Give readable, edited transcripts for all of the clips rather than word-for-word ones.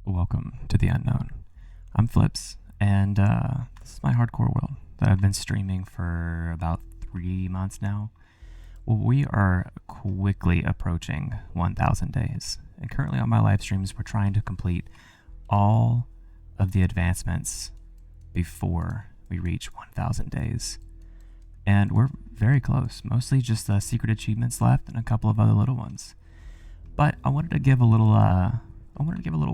Welcome to the unknown. I'm Flips, and this is my hardcore world that I've been streaming for about 3 months now. Well, we are quickly approaching 1,000 days, and currently on my live streams, we're trying to complete all of the advancements before we reach 1,000 days. And we're very close, mostly just the secret achievements left and a couple of other little ones. But I wanted to give a little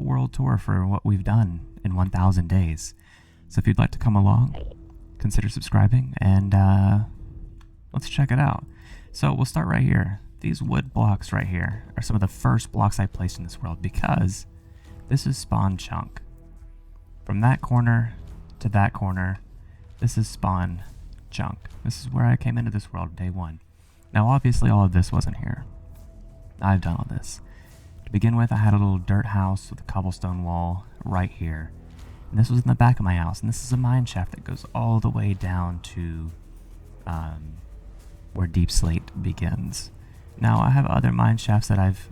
world tour for what we've done in 1,000 days. So if you'd like to come along, consider subscribing, and let's check it out. So we'll start right here. These wood blocks right here are some of the first blocks I placed in this world because this is spawn chunk. From that corner to that corner, this is spawn chunk. This is where I came into this world day one. Now obviously all of this wasn't here. I've done all this. To begin with, I had a little dirt house with a cobblestone wall right here. And this was in the back of my house, and this is a mine shaft that goes all the way down to where Deep Slate begins. Now, I have other mine shafts that I've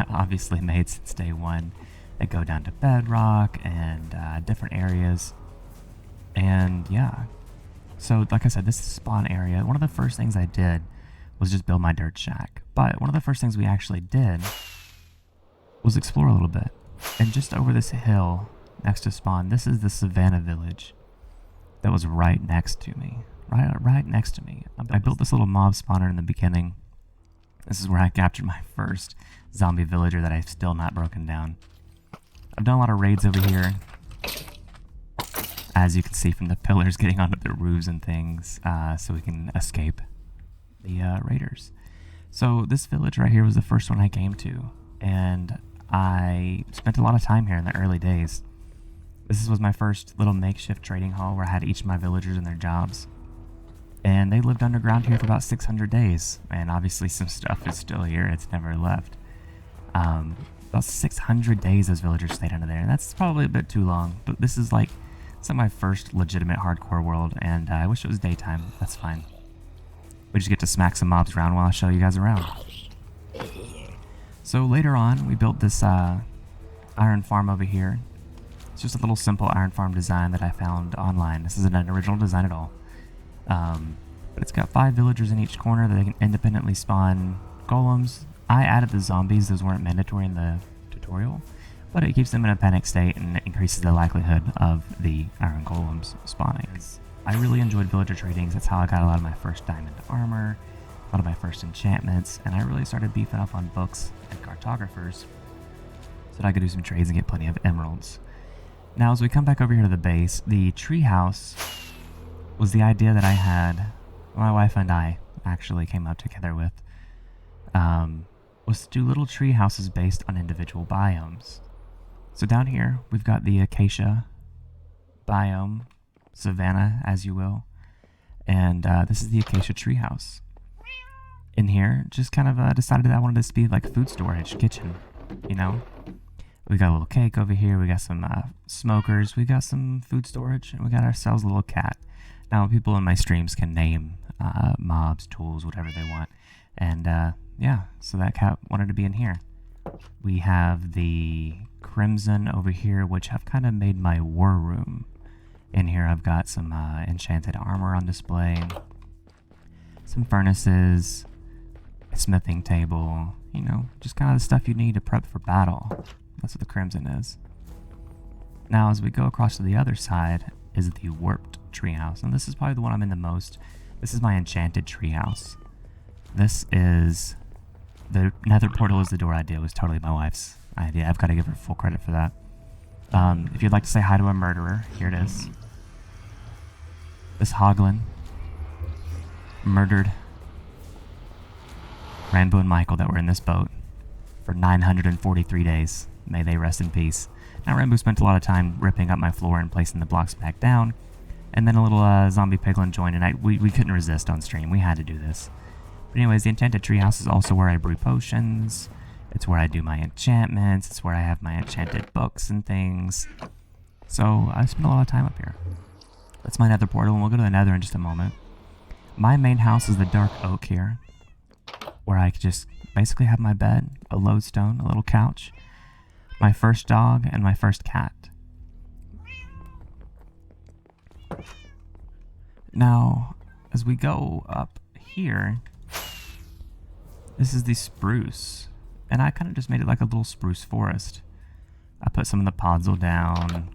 obviously made since day one that go down to bedrock and different areas. And yeah, so like I said, this is spawn area. One of the first things I did was just build my dirt shack. But one of the first things we actually did was explore a little bit. And just over this hill next to spawn, this is the Savannah village that was right next to me. Right next to me. I built this little mob spawner in the beginning. This is where I captured my first zombie villager that I've still not broken down. I've done a lot of raids over here, as you can see from the pillars getting onto the roofs and things, so we can escape the raiders. So this village right here was the first one I came to, and I spent a lot of time here in the early days. This was my first little makeshift trading hall where I had each of my villagers and their jobs. And they lived underground here for about 600 days. And obviously some stuff is still here. It's never left. About 600 days those villagers stayed under there. And that's probably a bit too long. But this is like my first legitimate hardcore world. And I wish it was daytime. That's fine. We just get to smack some mobs around while I show you guys around. So later on, we built this iron farm over here. It's just a little simple iron farm design that I found online. This isn't an original design at all. But it's got 5 villagers in each corner that they can independently spawn golems. I added the zombies. Those weren't mandatory in the tutorial. But it keeps them in a panic state and increases the likelihood of the iron golems spawning. I really enjoyed villager tradings. That's how I got a lot of my first diamond armor, a lot of my first enchantments, and I really started beefing up on books and cartographers so that I could do some trades and get plenty of emeralds. Now, as we come back over here to the base, the treehouse was the idea that I had, my wife and I actually came up together with, was to do little tree houses based on individual biomes. So down here, we've got the acacia biome, savanna, as you will, and this is the acacia treehouse. In here, just kind of decided that I wanted this to be like food storage, kitchen, you know? We got a little cake over here, we got some smokers, we got some food storage, and we got ourselves a little cat. Now, people in my streams can name mobs, tools, whatever they want. And yeah, so that cat wanted to be in here. We have the Crimson over here, which I've kind of made my war room. In here, I've got some enchanted armor on display, some furnaces, a smithing table, you know, just kind of the stuff you need to prep for battle. That's what the Crimson is. Now, as we go across to the other side, is the warped treehouse, and this is probably the one I'm in the most. This is my enchanted treehouse. This is the nether portal is the door idea. It was totally my wife's idea. I've got to give her full credit for that. If you'd like to say hi to a murderer, here it is. This Hoglin murdered Rambo and Michael that were in this boat for 943 days. May they rest in peace. Now, Rambo spent a lot of time ripping up my floor and placing the blocks back down, and then a little zombie piglin joined, and we couldn't resist on stream. We had to do this. But anyways, the enchanted treehouse is also where I brew potions. It's where I do my enchantments. It's where I have my enchanted books and things. So I spend a lot of time up here. That's my nether portal, and we'll go to the nether in just a moment. My main house is the dark oak here, where I could just basically have my bed, a lodestone, a little couch. my first dog, and my first cat. Now, as we go up here, this is the spruce. And I kind of just made it like a little spruce forest. I put some of the podzol down.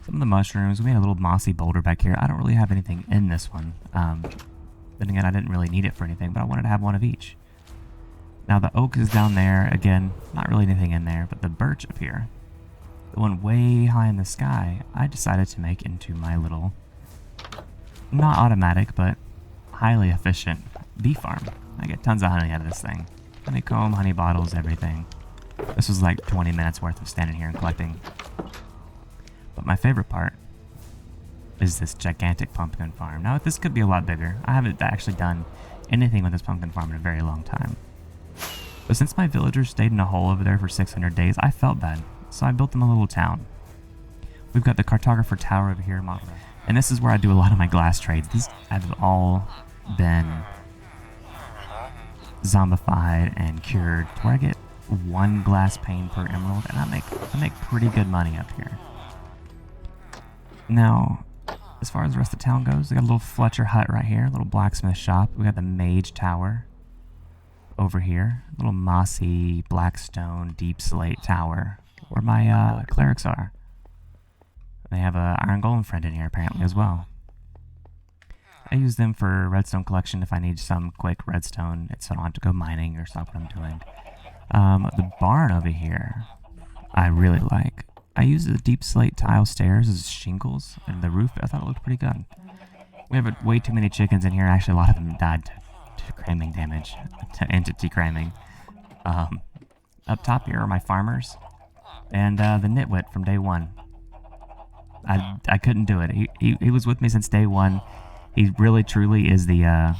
Some of the mushrooms. We made a little mossy boulder back here. I don't really have anything in this one. Then again, I didn't really need it for anything, but I wanted to have one of each. Now the oak is down there. Again, not really anything in there, but the birch up here, the one way high in the sky, I decided to make into my little, not automatic, but highly efficient bee farm. I get tons of honey out of this thing. Honeycomb, honey bottles, everything. This was like 20 minutes worth of standing here and collecting. But my favorite part is this gigantic pumpkin farm. Now, this could be a lot bigger. I haven't actually done anything with this pumpkin farm in a very long time. But since my villagers stayed in a hole over there for 600 days, I felt bad. So I built them a little town. We've got the cartographer tower over here, and this is where I do a lot of my glass trades. These have all been zombified and cured to where I get 1 glass pane per emerald, and I make pretty good money up here. Now, as far as the rest of the town goes, we got a little Fletcher hut right here, a little blacksmith shop. We got the mage tower over here, a little mossy black stone deep slate tower where my clerics are. They have a iron golem friend in here apparently as well. I use them for redstone collection if I need some quick redstone, so I don't have to go mining or stop what I'm doing. The barn over here, I really like. I use the deep slate tile stairs as shingles, and the roof, I thought it looked pretty good. We have way too many chickens in here. Actually, a lot of them died to cramming damage, to entity cramming. Up top here are my farmers, and the nitwit from day one. I couldn't do it. He was with me since day one. He really truly is the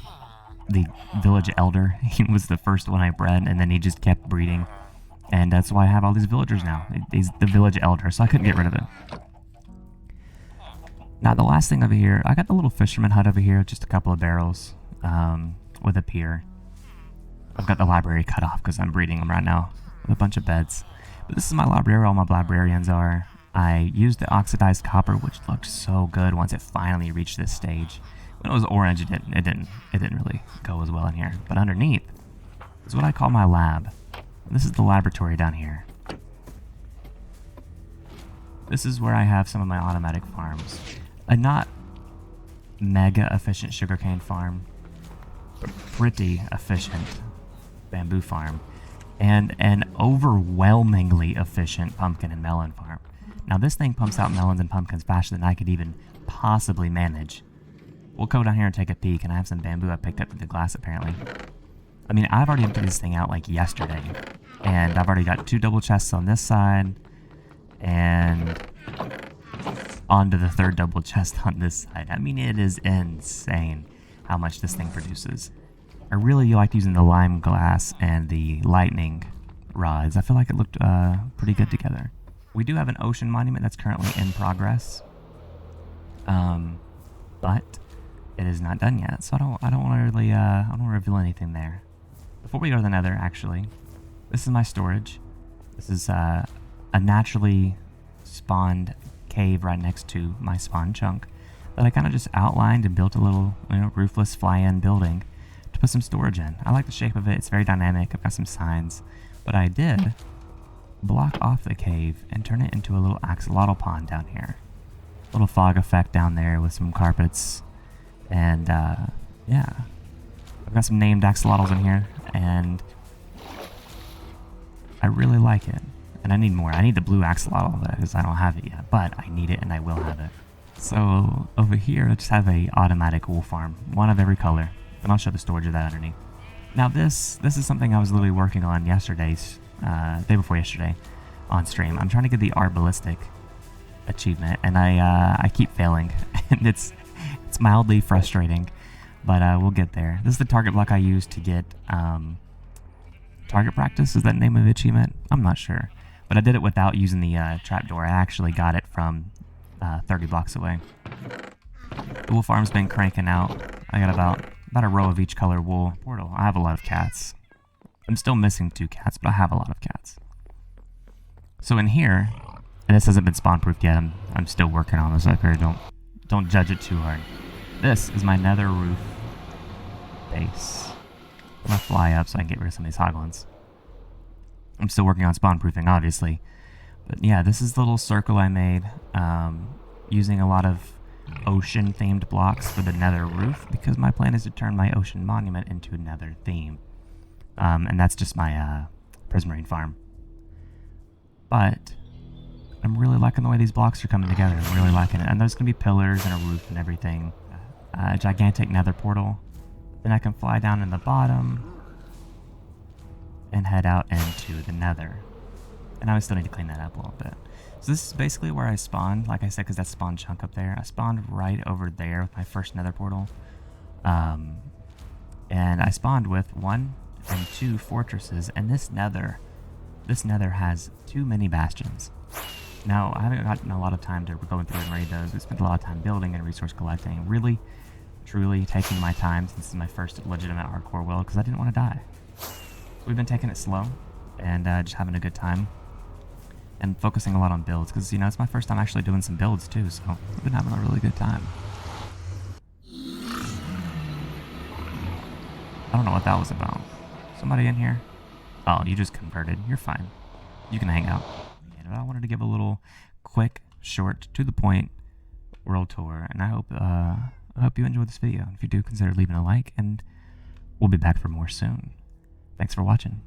village elder. He was the first one I bred, and then he just kept breeding. And that's why I have all these villagers now. He's the village elder, so I couldn't get rid of him. Now, the last thing over here, I got the little fisherman hut over here, just a couple of barrels with a pier. I've got the library cut off because I'm breeding them right now with a bunch of beds. But this is my library, all my librarians are. I used the oxidized copper, which looked so good once it finally reached this stage. When it was orange, it didn't really go as well in here. But underneath is what I call my lab. This is the laboratory down here. This is where I have some of my automatic farms. A not mega efficient sugarcane farm, but pretty efficient bamboo farm, and an overwhelmingly efficient pumpkin and melon farm. Now this thing pumps out melons and pumpkins faster than I could even possibly manage. We'll go down here and take a peek, and I have some bamboo I picked up with the glass apparently. I mean, I've already emptied this thing out like yesterday, and I've already got 2 double chests on this side, and onto the 3rd double chest on this side. I mean, it is insane how much this thing produces. I really liked using the lime glass and the lightning rods. I feel like it looked pretty good together. We do have an ocean monument that's currently in progress, but it is not done yet, so I don't want to really I don't want to reveal anything there. Before we go to the nether, actually, this is my storage. This is a naturally spawned cave right next to my spawn chunk that I kind of just outlined and built a little, roofless fly-in building to put some storage in. I like the shape of it. It's very dynamic. I've got some signs, but I did block off the cave and turn it into a little axolotl pond down here. A little fog effect down there with some carpets, and yeah. I've got some named axolotls in here, and I really like it. And I need more. I need the blue axolotl because I don't have it yet, but I need it and I will have it. So over here, I just have a automatic wool farm, one of every color, and I'll show the storage of that underneath. Now this is something I was literally working on day before yesterday, on stream. I'm trying to get the Arbalistic achievement, and I keep failing, and it's mildly frustrating. But we'll get there. This is the target block I use to get target practice. Is that the name of the achievement? I'm not sure. But I did it without using the trapdoor. I actually got it from 30 blocks away. The wool farm's been cranking out. I got about a row of each color wool. Portal. I have a lot of cats. I'm still missing 2 cats, but I have a lot of cats. So in here, and this hasn't been spawn-proofed yet. I'm still working on this up here. Don't judge it too hard. This is my nether roof base. I'm gonna fly up so I can get rid of some of these hoglins. I'm still working on spawn-proofing, obviously. But yeah, this is the little circle I made using a lot of ocean-themed blocks for the nether roof because my plan is to turn my ocean monument into a nether theme. And that's just my prismarine farm. But I'm really liking the way these blocks are coming together. I'm really liking it. And there's going to be pillars and a roof and everything. A gigantic nether portal. Then I can fly down in the bottom and head out into the nether. And I still need to clean that up a little bit. So this is basically where I spawned, like I said, because that spawn chunk up there. I spawned right over there with my first nether portal. And I spawned with 1 and 2 fortresses, and this nether has 2 mini bastions. Now, I haven't gotten a lot of time to go through and raid those. We spent a lot of time building and resource collecting, really, truly taking my time since this is my first legitimate hardcore world, because I didn't want to die. So we've been taking it slow, and just having a good time, and focusing a lot on builds, because, you know, it's my first time actually doing some builds, too, so we've been having a really good time. I don't know what that was about. Somebody in here? Oh, you just converted. You're fine. You can hang out. And I wanted to give a little quick, short, to the point world tour, and I hope you enjoyed this video. If you do, consider leaving a like, and we'll be back for more soon. Thanks for watching.